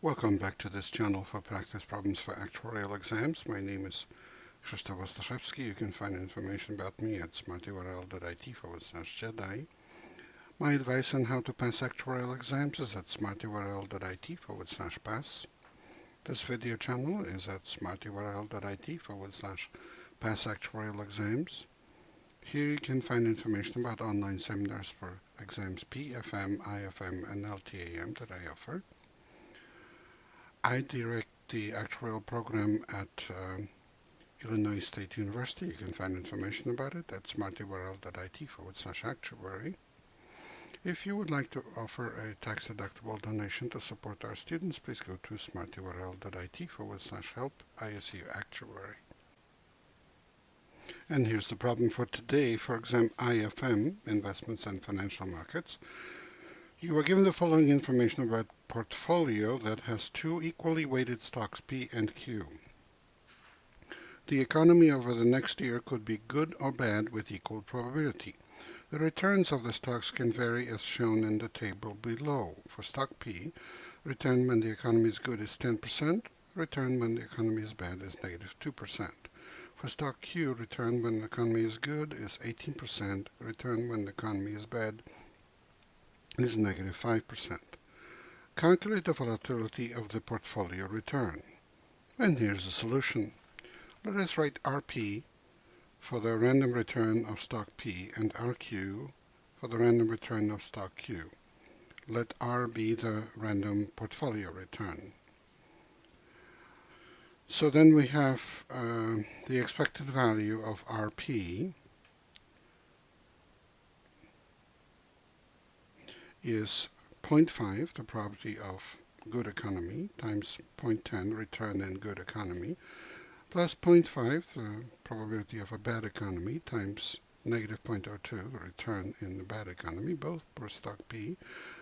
Welcome back to this channel for practice problems for actuarial exams. My name is Krzysztof Ostaszewski. You can find information about me at smartyurl.it/Jedi. My advice on how to pass actuarial exams is at smartyurl.it/pass. This video channel is at smartyurl.it/pass actuarial exams. Here you can find information about online seminars for exams P, FM, IFM, and LTAM that I offer. I direct the actuarial program at Illinois State University. You can find information about it at smartyurl.it/actuary. If you would like to offer a tax-deductible donation to support our students, please go to smartyurl.it/help ISU actuary. And here's the problem for today for exam IFM, Investments and Financial Markets. You are given the following information about portfolio that has two equally weighted stocks P and Q. The economy over the next year could be good or bad with equal probability. The returns of the stocks can vary as shown in the table below. For stock P, return when the economy is good is 10%, return when the economy is bad is -2%. For stock Q, return when the economy is good is 18%, return when the economy is bad is -5%. Calculate the volatility of the portfolio return. And here's the solution. Let us write Rp for the random return of stock P and Rq for the random return of stock Q. Let R be the random portfolio return. So then we have the expected value of Rp is 0.5, the probability of good economy, times 0.10, return in good economy, plus 0.5, the probability of a bad economy, times -0.02, return in the bad economy, both for stock P,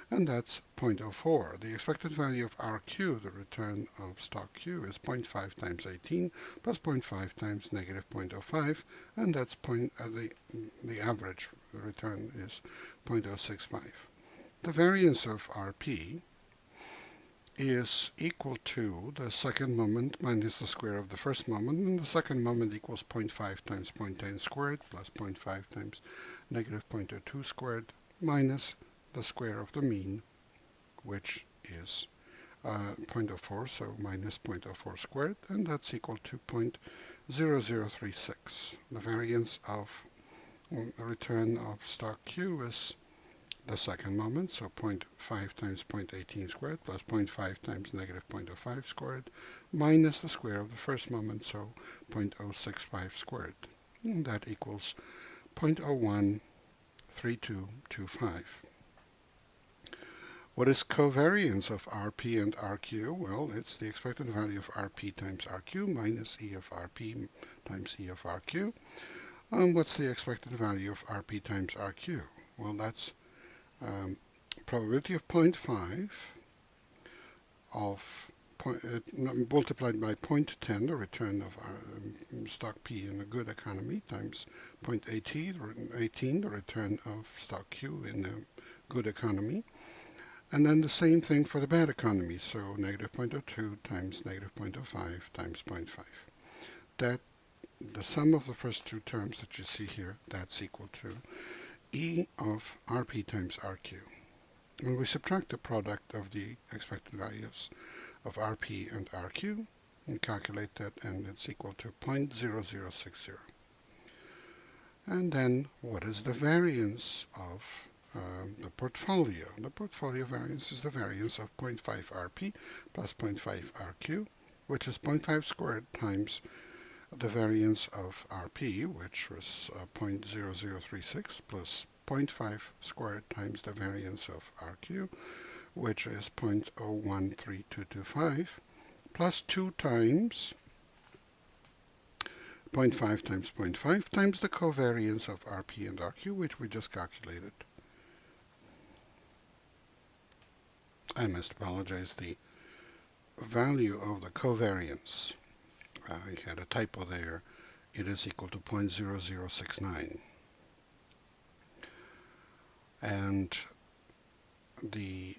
and that's 0.04. The expected value of Rq, the return of stock Q, is 0.5 times 18, plus 0.5 times -0.05, and that's the average return is 0.065. The variance of Rp is equal to the second moment minus the square of the first moment, and the second moment equals 0.5 times 0.10 squared plus 0.5 times -0.02 squared minus the square of the mean, which is 0.04, so minus 0.04 squared, and that's equal to 0.0036. The variance of return of stock Q is the second moment, so 0.5 times 0.18 squared plus 0.5 times -0.05 squared minus the square of the first moment, so 0.065 squared. And that equals 0.013225. What is covariance of Rp and Rq? Well, it's the expected value of Rp times Rq minus E of Rp times E of Rq. What's the expected value of Rp times Rq? Well, that's probability of 0.5 of multiplied by 0.10, the return of stock P in a good economy, times 0.18, the return of stock Q in a good economy. And then the same thing for the bad economy, so -0.02 times -0.05 times 0.5. That the sum of the first two terms that you see here, that's equal to E of Rp times Rq. When we subtract the product of the expected values of Rp and Rq and calculate that, and it's equal to 0.0060. And then what is the variance of the portfolio? The portfolio variance is the variance of 0.5 Rp plus 0.5 Rq, which is 0.5 squared times the variance of Rp, which was 0.0036, plus 0.5 squared times the variance of Rq, which is 0.013225, plus 2 times 0.5 times 0.5 times the covariance of Rp and Rq, which we just calculated. I must apologize, the value of the covariance, I had a typo there, it is equal to 0.0069. And the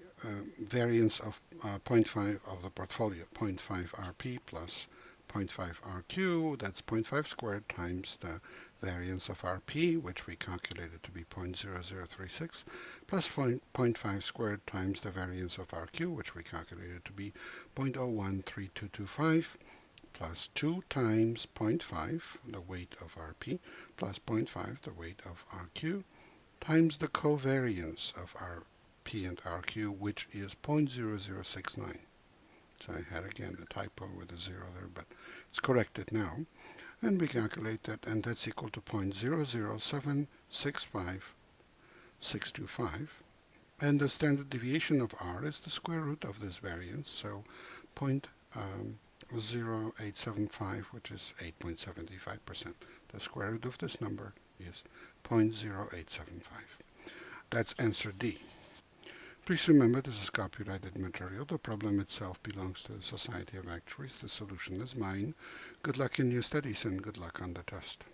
variance of 0.5 of the portfolio, 0.5 Rp plus 0.5 Rq, that's 0.5 squared times the variance of Rp, which we calculated to be 0.0036, plus 0.5 squared times the variance of Rq, which we calculated to be 0.013225, plus 2 times 0.5, the weight of Rp, plus 0.5, the weight of Rq, times the covariance of Rp and Rq, which is 0.0069. So I had again a typo with a 0 there, but it's corrected now. And we calculate that, and that's equal to 0.00765625. And the standard deviation of R is the square root of this variance, so 0.0875, which is 8.75%. The square root of this number is 0.0875. That's answer D. Please remember this is copyrighted material. The problem itself belongs to the Society of Actuaries. The solution is mine. Good luck in your studies and good luck on the test.